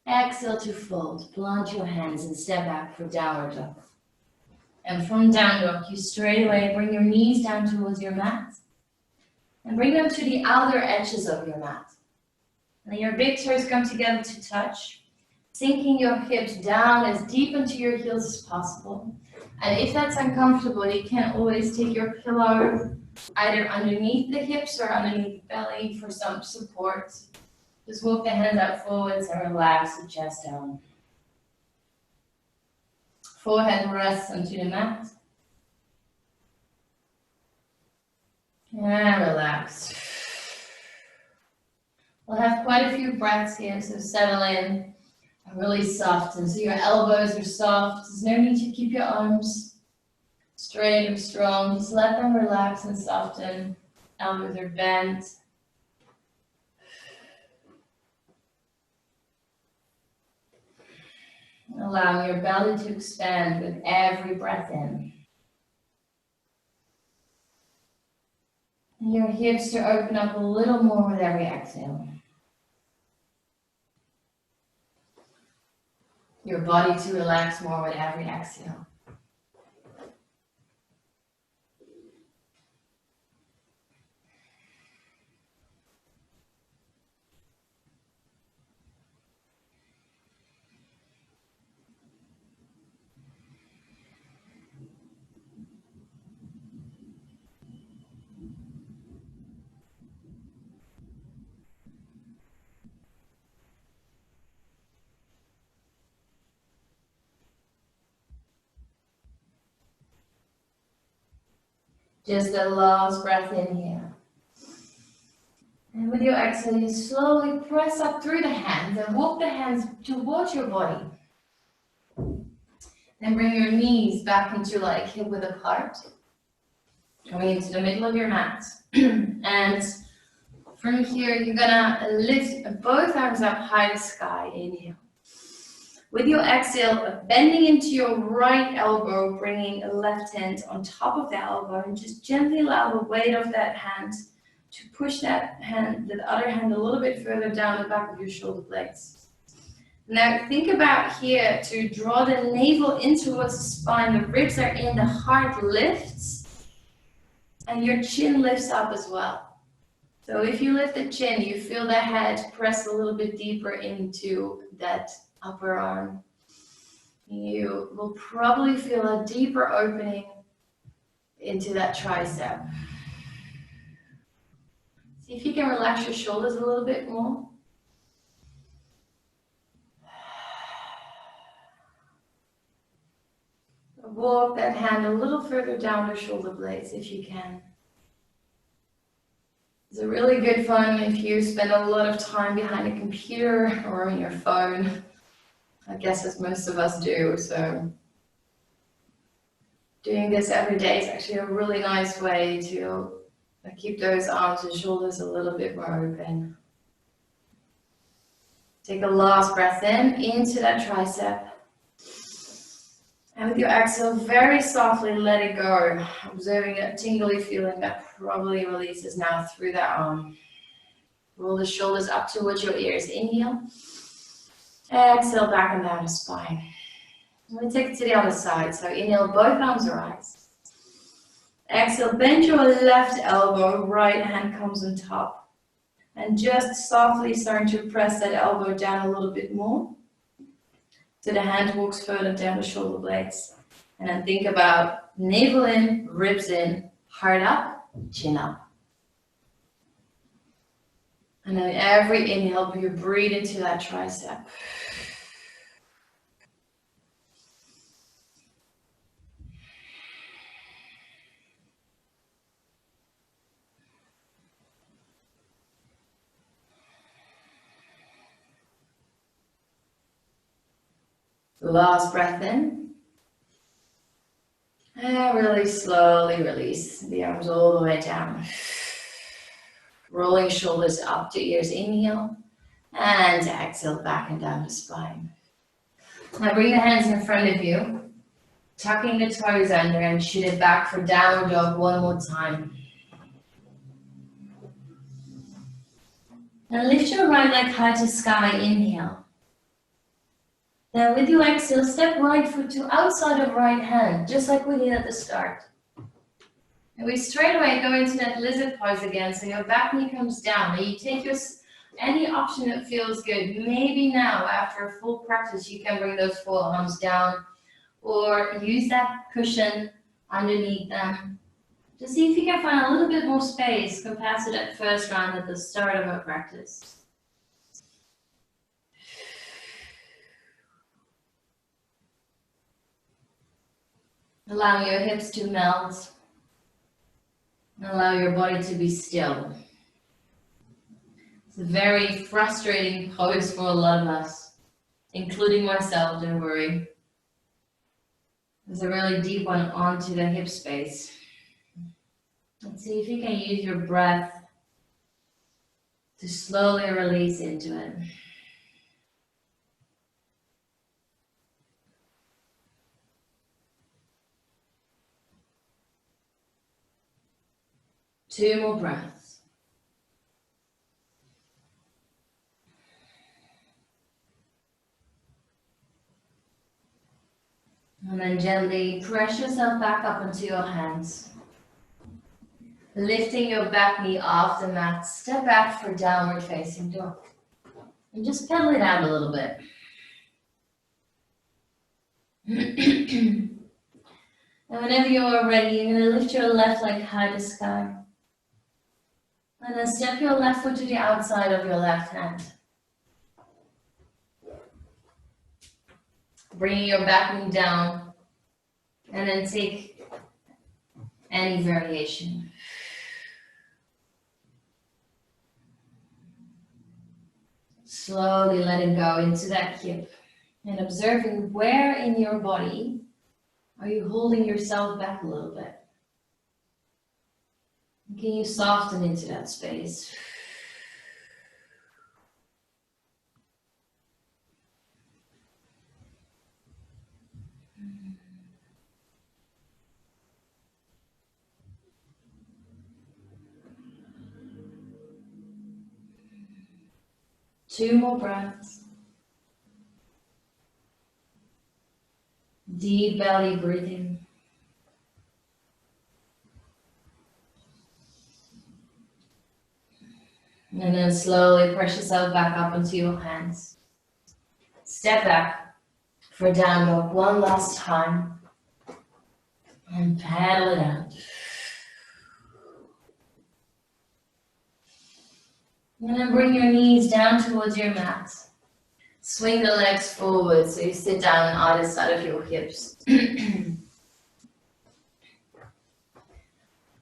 Speaker 1: Exhale to fold. Plant your hands and step back for downward dog. And from down dog, you straight away bring your knees down towards your mat. And bring them to the outer edges of your mat. And your big toes come together to touch, sinking your hips down as deep into your heels as possible. And if that's uncomfortable, you can always take your pillow either underneath the hips or underneath the belly for some support. Just walk the hands out forwards and relax the chest down. Forehead rests onto the mat. And relax. We'll have quite a few breaths here, so settle in and really soften. So your elbows are soft. There's no need to keep your arms straight or strong. Just let them relax and soften. Elbows are bent. Allowing your belly to expand with every breath in. And your hips to open up a little more with every exhale. Your body to relax more with every exhale. Just a last breath in here. And with your exhale, you slowly press up through the hands and walk the hands towards your body. Then bring your knees back into like hip width apart. Coming into the middle of your mat. And from here, you're gonna lift both arms up high to sky. Inhale. With your exhale, bending into your right elbow, bringing a left hand on top of the elbow, and just gently allow the weight of that hand to push that other hand a little bit further down the back of your shoulder blades. Now think about here to draw the navel in towards the spine. The ribs are in, the heart lifts, and your chin lifts up as well. So if you lift the chin, you feel the head press a little bit deeper into that upper arm. You will probably feel a deeper opening into that tricep. See if you can relax your shoulders a little bit more. Walk that hand a little further down the shoulder blades if you can. It's a really good fun if you spend a lot of time behind a computer or on your phone. I guess as most of us do, so doing this every day is actually a really nice way to keep those arms and shoulders a little bit more open. Take a last breath in, into that tricep. And with your exhale, very softly let it go, observing that tingly feeling that probably releases now through that arm. Roll the shoulders up towards your ears. Inhale. Exhale, back and down the spine. And we take it to the other side. So inhale, both arms rise. Exhale, bend your left elbow, right hand comes on top. And just softly starting to press that elbow down a little bit more. So the hand walks further down the shoulder blades. And then think about navel in, ribs in, heart up, chin up. And then every inhale, you breathe into that tricep. Last breath in. And really slowly release the arms all the way down. Rolling shoulders up to ears, inhale. And exhale, back and down the spine. Now bring the hands in front of you. Tucking the toes under and shoot it back for downward dog one more time. And lift your right leg high to sky, inhale. Now with your exhale, step right foot to outside of right hand, just like we did at the start. And we straight away go into that lizard pose again, so your back knee comes down. And you take any option that feels good. Maybe now, after a full practice, you can bring those forearms down, or use that cushion underneath them. Just see if you can find a little bit more space compared to that first round at the start of our practice. Allow your hips to melt. Allow your body to be still. It's a very frustrating pose for a lot of us, including myself, don't worry. There's a really deep one onto the hip space. Let's see if you can use your breath to slowly release into it. Two more breaths. And then gently press yourself back up onto your hands. Lifting your back knee off the mat, step back for downward facing dog. And just pedal it out a little bit. And whenever you are ready, you're going to lift your left leg high to sky. And then step your left foot to the outside of your left hand. Bringing your back knee down. And then take any variation. Slowly letting go into that hip. And observing where in your body Are you holding yourself back a little bit? Can you soften into that space? Two more breaths. Deep belly breathing. And then slowly press yourself back up into your hands. Step back for down dog one last time. And paddle it out. And then bring your knees down towards your mat. Swing the legs forward so you sit down on either side of your hips.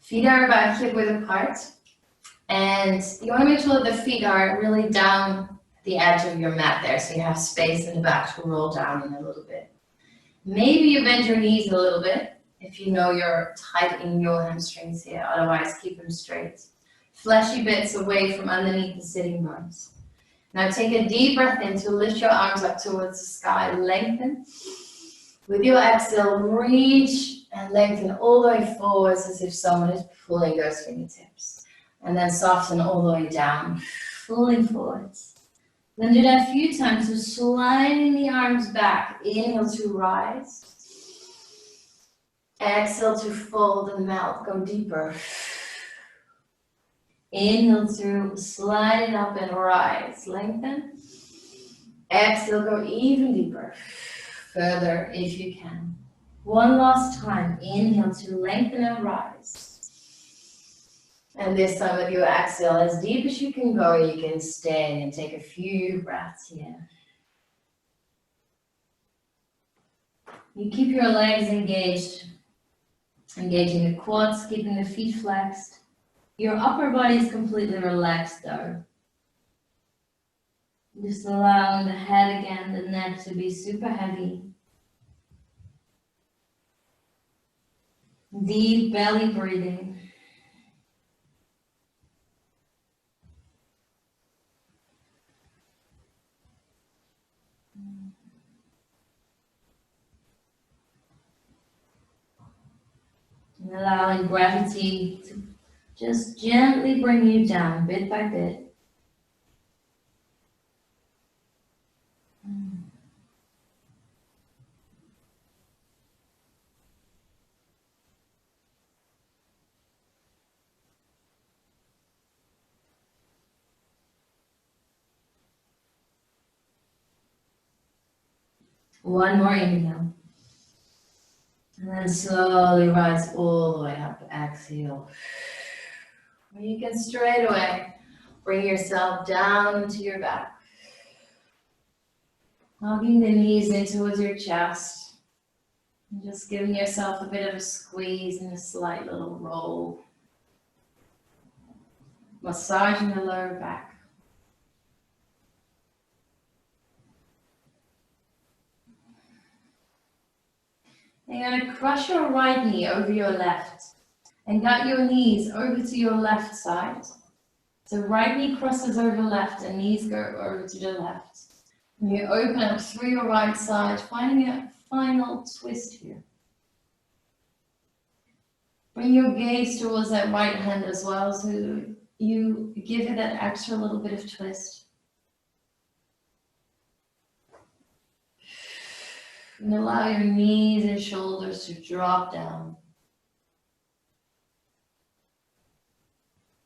Speaker 1: Feet are about hip width apart. And you want to make sure that the feet are really down the edge of your mat there so you have space in the back to roll down in a little bit. Maybe you bend your knees a little bit if you know you're tightening your hamstrings here. Otherwise, keep them straight. Fleshy bits away from underneath the sitting bones. Now take a deep breath in to lift your arms up towards the sky. Lengthen. With your exhale, reach and lengthen all the way forwards as if someone is pulling those fingertips. And then soften all the way down, pulling forwards. Then do that a few times, so sliding the arms back. Inhale to rise. Exhale to fold and melt, go deeper. Inhale through, slide it up and rise, lengthen. Exhale, go even deeper, further if you can. One last time, inhale to lengthen and rise. And this time with your exhale, as deep as you can go, you can stay and take a few breaths here. You keep your legs engaged, engaging the quads, keeping the feet flexed. Your upper body is completely relaxed though. Just allowing the head again, the neck to be super heavy. Deep belly breathing. And allowing gravity to just gently bring you down bit by bit. One more inhale. And then slowly rise all the way up. Exhale. You can straight away bring yourself down into your back. Hugging the knees in towards your chest. And just giving yourself a bit of a squeeze and a slight little roll. Massaging the lower back. And you're going to cross your right knee over your left and gut your knees over to your left side. So right knee crosses over left and knees go over to the left. And you open up through your right side, finding a final twist here. Bring your gaze towards that right hand as well, so you give it that extra little bit of twist. And allow your knees and shoulders to drop down.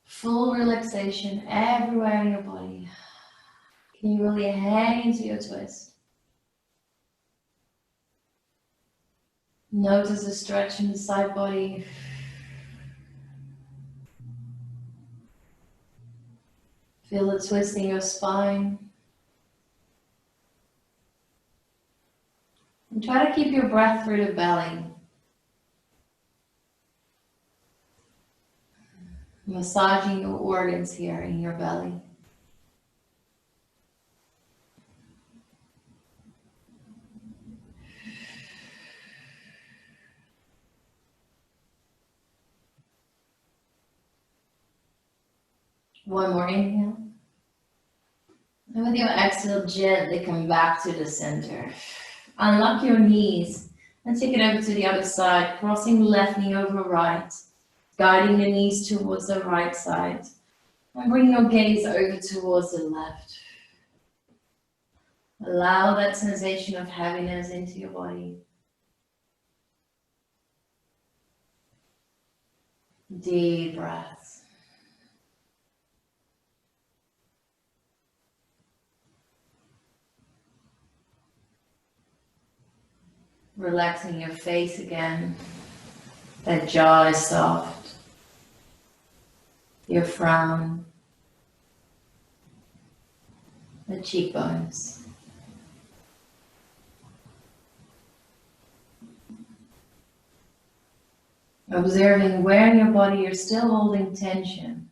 Speaker 1: Full relaxation everywhere in your body. Can you really hang into your twist? Notice the stretch in the side body. Feel the twist in your spine. And try to keep your breath through the belly. Massaging your organs here in your belly. One more inhale. And with your exhale, gently come back to the center. Unlock your knees and take it over to the other side, crossing left knee over right, guiding the knees towards the right side. And bring your gaze over towards the left. Allow that sensation of heaviness into your body. Deep breaths. Relaxing your face again. That jaw is soft. Your frown. The cheekbones. Observing where in your body you're still holding tension.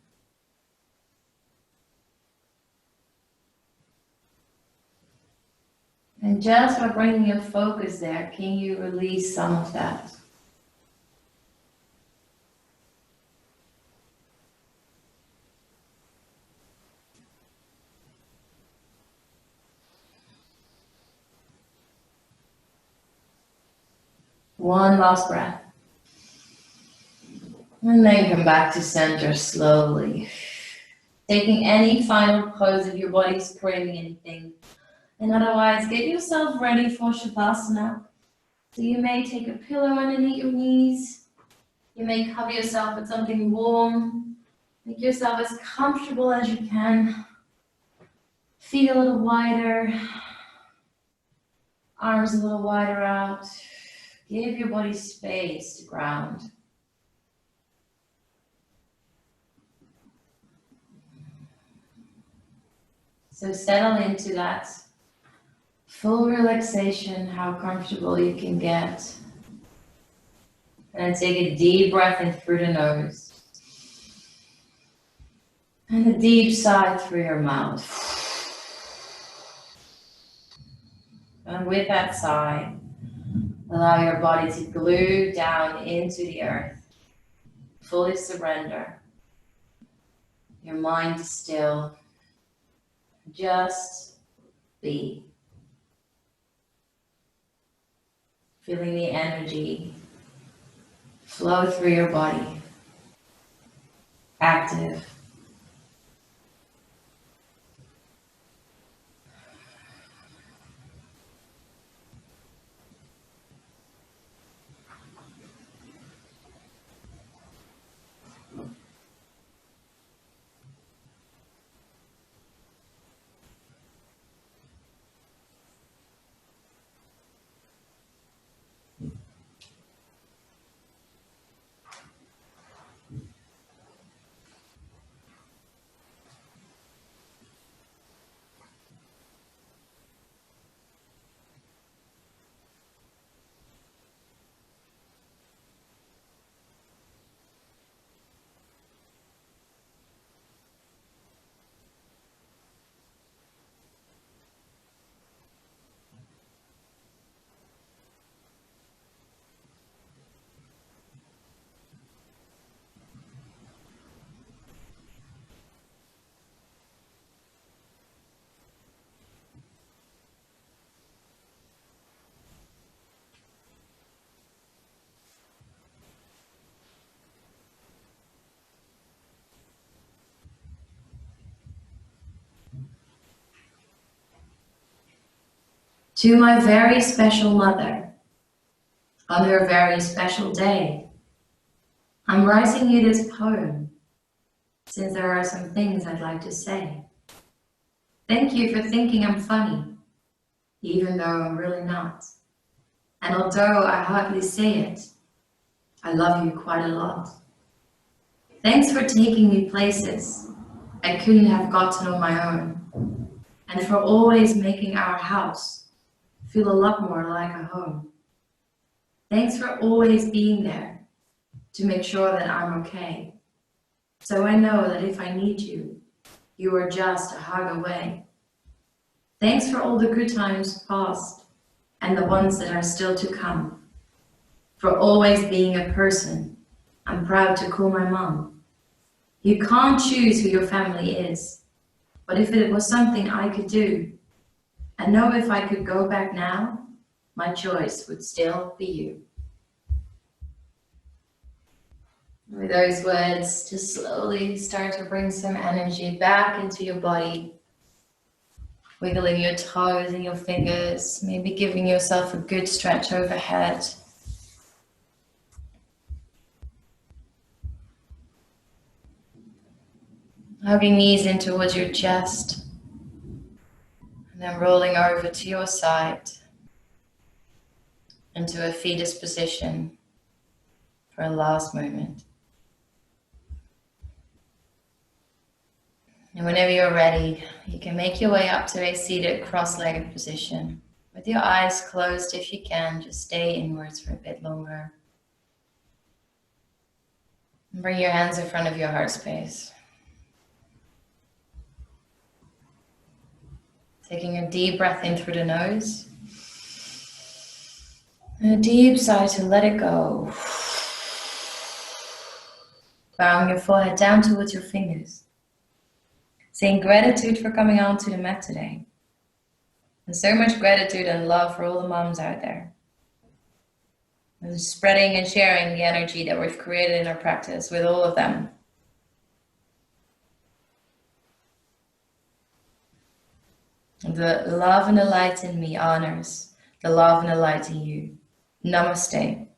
Speaker 1: And just by bringing your focus there, can you release some of that? One last breath. And then come back to center slowly. Taking any final pose if your body's craving anything. And otherwise, get yourself ready for Shavasana. So you may take a pillow underneath your knees. You may cover yourself with something warm. Make yourself as comfortable as you can. Feet a little wider. Arms a little wider out. Give your body space to ground. So settle into that full relaxation, how comfortable you can get. And take a deep breath in through the nose. And a deep sigh through your mouth. And with that sigh, allow your body to glue down into the earth. Fully surrender. Your mind is still. Just be. Feeling the energy flow through your body. Active. To my very special mother, on her very special day, I'm writing you this poem, since there are some things I'd like to say. Thank you for thinking I'm funny, even though I'm really not. And although I hardly say it, I love you quite a lot. Thanks for taking me places I couldn't have gotten on my own, and for always making our house feel a lot more like a home. Thanks for always being there to make sure that I'm okay. So I know that if I need you, you are just a hug away. Thanks for all the good times past and the ones that are still to come. For always being a person I'm proud to call my mom. You can't choose who your family is, but if it was something I could do, I know if I could go back now, my choice would still be you. With those words, just slowly start to bring some energy back into your body. Wiggling your toes and your fingers, maybe giving yourself a good stretch overhead. Hugging knees in towards your chest. And then rolling over to your side into a fetus position for a last moment. And whenever you're ready, you can make your way up to a seated cross-legged position. With your eyes closed if you can, just stay inwards for a bit longer. And bring your hands in front of your heart space. Taking a deep breath in through the nose. And a deep sigh to let it go. Bowing your forehead down towards your fingers. Saying gratitude for coming onto the mat today. And so much gratitude and love for all the moms out there. And spreading and sharing the energy that we've created in our practice with all of them. The love and the light in me honors the love and the light in you. Namaste.